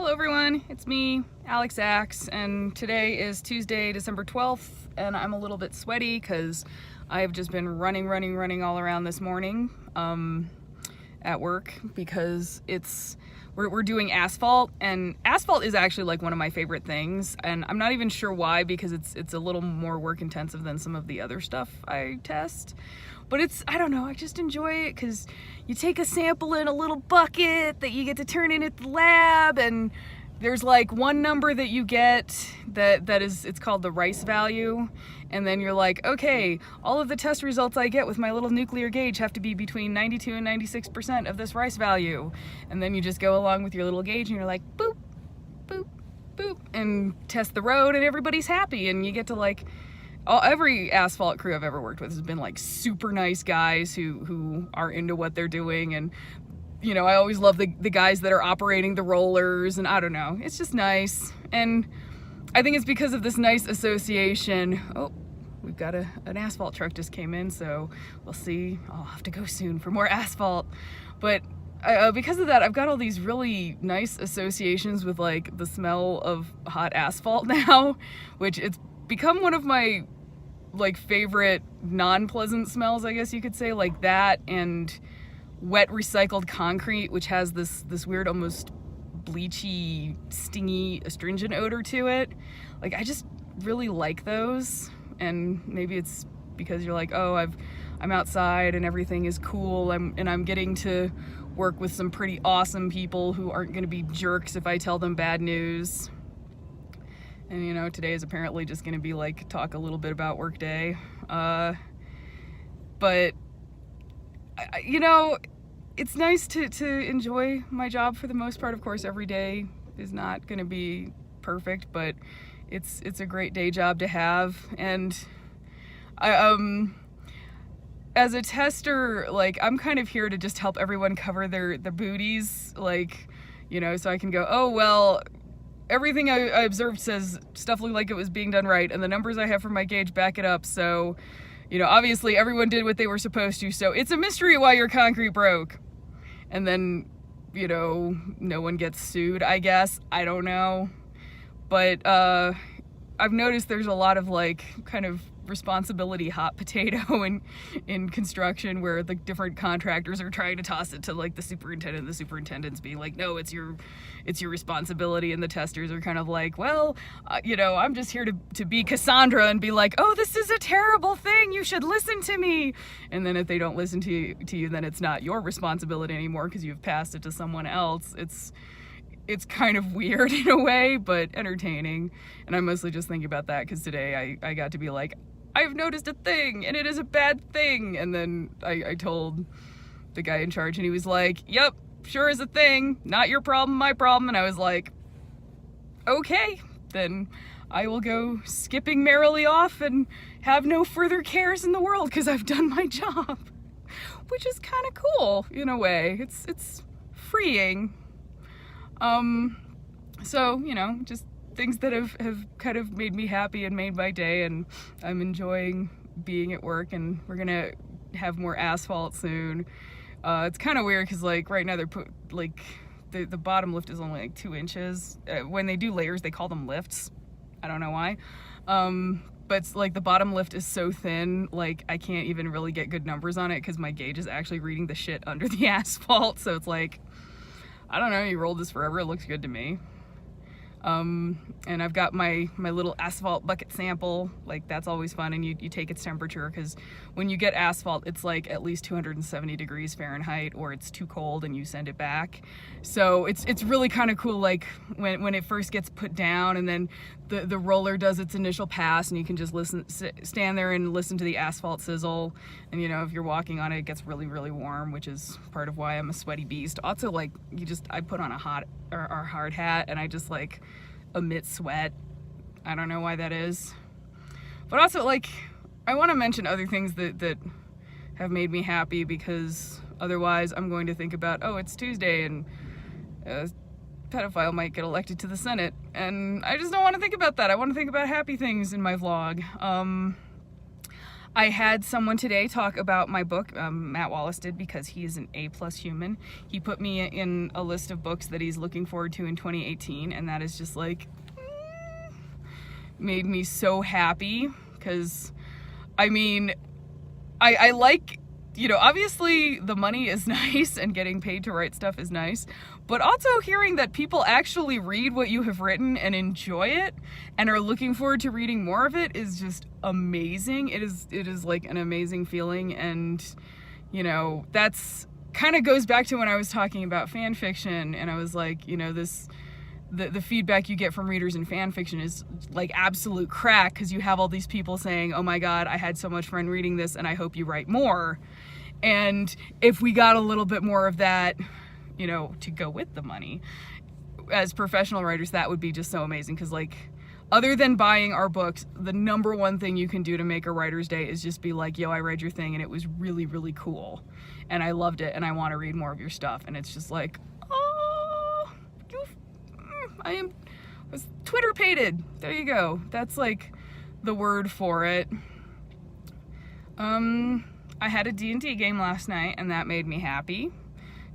Hello everyone, it's me, Alex Axe, and today is Tuesday, December 12th, and I'm a little bit sweaty because I have just been running all around this morning at work because we're doing asphalt, and asphalt is actually like one of my favorite things, and I'm not even sure why, because it's a little more work intensive than some of the other stuff I test. But I don't know, I just enjoy it because you take a sample in a little bucket that you get to turn in at the lab, and there's like one number that you get it's called the rice value, and then you're like, okay, all of the test results I get with my little nuclear gauge have to be between 92 and 96% of this rice value. And then you just go along with your little gauge and you're like, boop, boop, boop, and test the road, and everybody's happy, and you get to like, every asphalt crew I've ever worked with has been like super nice guys who are into what they're doing, and you know, I always love the guys that are operating the rollers, and I don't know, it's just nice. And I think it's because of this nice association. Oh, we've got an asphalt truck just came in, so we'll see. I'll have to go soon for more asphalt. But because of that, I've got all these really nice associations with like the smell of hot asphalt now, which it's become one of my like favorite non-pleasant smells, I guess you could say, like that and wet recycled concrete, which has this weird, almost bleachy, stingy, astringent odor to it. Like, I just really like those, and maybe it's because you're like, oh, I'm outside and everything is cool, and I'm getting to work with some pretty awesome people who aren't going to be jerks if I tell them bad news. And you know, today is apparently just going to be like talk a little bit about workday, but you know, it's nice to enjoy my job for the most part. Of course, every day is not going to be perfect, but it's a great day job to have. And as a tester, like, I'm kind of here to just help everyone cover their booties, like, you know, so I can go, oh well, everything I observed says stuff looked like it was being done right, and the numbers I have from my gauge back it up, so, you know, obviously everyone did what they were supposed to, so it's a mystery why your concrete broke. And then, you know, no one gets sued, I guess. I don't know. But I've noticed there's a lot of like kind of responsibility hot potato in construction, where the different contractors are trying to toss it to like the superintendent. The superintendent's being like, no, it's your responsibility, and the testers are kind of like, well, you know, I'm just here to be Cassandra and be like, oh, this is a terrible thing, you should listen to me. And then if they don't listen to you, then it's not your responsibility anymore because you've passed it to someone else. It's kind of weird in a way, but entertaining. And I'm mostly just thinking about that because today I got to be like, I've noticed a thing, and it is a bad thing. And then I told the guy in charge, and he was like, yep, sure is a thing. Not your problem, my problem. And I was like, okay, then I will go skipping merrily off and have no further cares in the world because I've done my job. Which is kind of cool in a way. It's freeing. So, you know, just things that have kind of made me happy and made my day, and I'm enjoying being at work, and we're gonna have more asphalt soon. It's kind of weird because like right now they're put like the bottom lift is only like 2 inches. When they do layers, they call them lifts. I don't know why. But it's like the bottom lift is so thin, like I can't even really get good numbers on it because my gauge is actually reading the shit under the asphalt. So it's like, I don't know, you rolled this forever, it looks good to me. And I've got my little asphalt bucket sample, like that's always fun, and you take its temperature, because when you get asphalt, it's like at least 270 degrees Fahrenheit, or it's too cold and you send it back. So it's really kind of cool, like when it first gets put down, and then the roller does its initial pass, and you can just stand there and listen to the asphalt sizzle. And you know, if you're walking on it, it gets really warm, which is part of why I'm a sweaty beast. Also, like, I put on a hard hat, and I just like emit sweat. I don't know why that is. But also, like, I want to mention other things that have made me happy, because otherwise I'm going to think about, oh, it's Tuesday and a pedophile might get elected to the Senate, and I just don't want to think about that. I want to think about happy things in my vlog. I had someone today talk about my book. Matt Wallace did, because he's an A+ human. He put me in a list of books that he's looking forward to in 2018, and that is just like made me so happy, because I mean, I like, you know, obviously the money is nice and getting paid to write stuff is nice, but also hearing that people actually read what you have written and enjoy it and are looking forward to reading more of it is just amazing. It is like an amazing feeling. And, you know, that's kind of goes back to when I was talking about fan fiction, and I was like, you know, the feedback you get from readers in fan fiction is like absolute crack, because you have all these people saying, oh my God, I had so much fun reading this and I hope you write more. And if we got a little bit more of that, you know, to go with the money, as professional writers, that would be just so amazing. Because like, other than buying our books, the number one thing you can do to make a writer's day is just be like, yo, I read your thing and it was really, really cool. And I loved it and I want to read more of your stuff. And it's just like, oh, I was Twitter-pated. There you go. That's like the word for it. I had a D&D game last night, and that made me happy,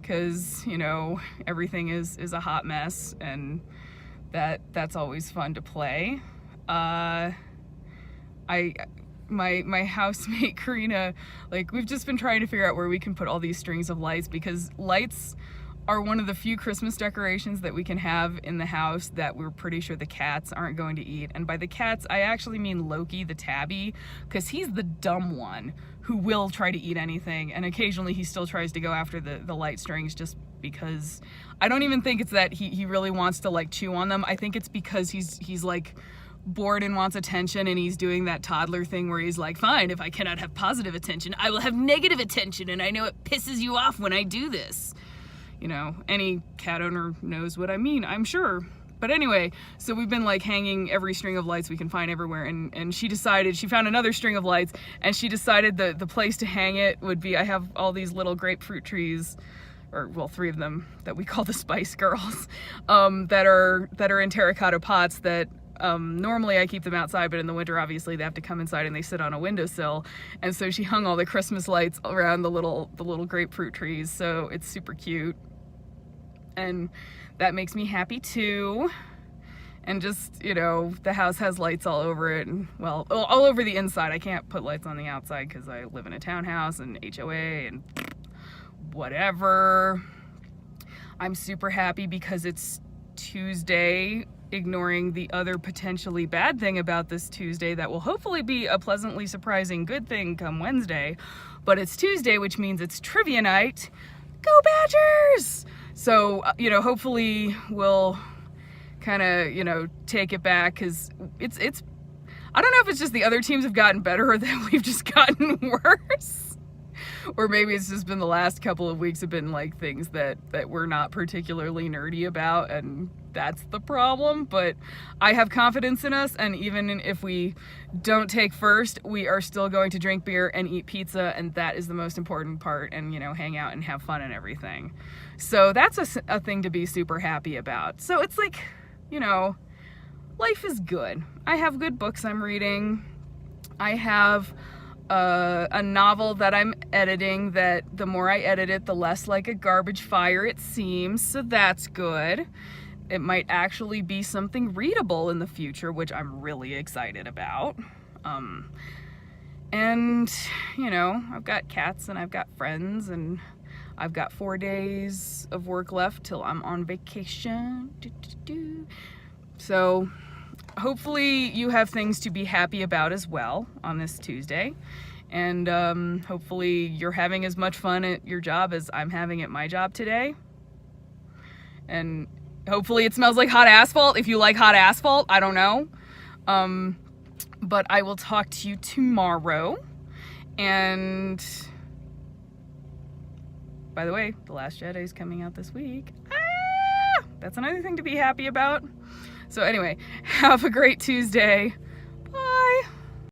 because, you know, everything is a hot mess, and that's always fun to play. My housemate Karina, like, we've just been trying to figure out where we can put all these strings of lights, because lights are one of the few Christmas decorations that we can have in the house that we're pretty sure the cats aren't going to eat. And by the cats, I actually mean Loki the tabby, because he's the dumb one who will try to eat anything, and occasionally he still tries to go after the light strings, just because I don't even think it's that he really wants to like chew on them. I think it's because he's like bored and wants attention, and he's doing that toddler thing where he's like, fine, if I cannot have positive attention, I will have negative attention, and I know it pisses you off when I do this. You know, any cat owner knows what I mean, I'm sure. But anyway, so we've been like hanging every string of lights we can find everywhere, and she decided, she found another string of lights, and she decided the place to hang it would be, I have all these little grapefruit trees, or well, 3 of them that we call the Spice Girls, that are in terracotta pots that normally I keep them outside, but in the winter obviously they have to come inside and they sit on a windowsill. And so she hung all the Christmas lights around the little grapefruit trees, so it's super cute. And that makes me happy too. And just, you know, the house has lights all over it, and well, all over the inside. I can't put lights on the outside because I live in a townhouse and HOA and whatever. I'm super happy because it's Tuesday, ignoring the other potentially bad thing about this Tuesday that will hopefully be a pleasantly surprising good thing come Wednesday. But it's Tuesday, which means it's trivia night. Go Badgers! So, you know, hopefully we'll kind of, you know, take it back, because it's I don't know if it's just the other teams have gotten better or that we've just gotten worse. Or maybe it's just been the last couple of weeks have been like things that we're not particularly nerdy about, and that's the problem. But I have confidence in us, and even if we don't take first, we are still going to drink beer and eat pizza, and that is the most important part, and, you know, hang out and have fun and everything. So that's a thing to be super happy about. So it's like, you know, life is good. I have good books I'm reading. I have a novel that I'm editing that the more I edit it, the less like a garbage fire it seems, so that's good. It might actually be something readable in the future, which I'm really excited about. And, you know, I've got cats and I've got friends, and I've got 4 days of work left till I'm on vacation. So hopefully you have things to be happy about as well on this Tuesday. And hopefully you're having as much fun at your job as I'm having at my job today. And hopefully it smells like hot asphalt if you like hot asphalt. I don't know. But I will talk to you tomorrow. And by the way, The Last Jedi is coming out this week. That's another thing to be happy about. So anyway, have a great Tuesday.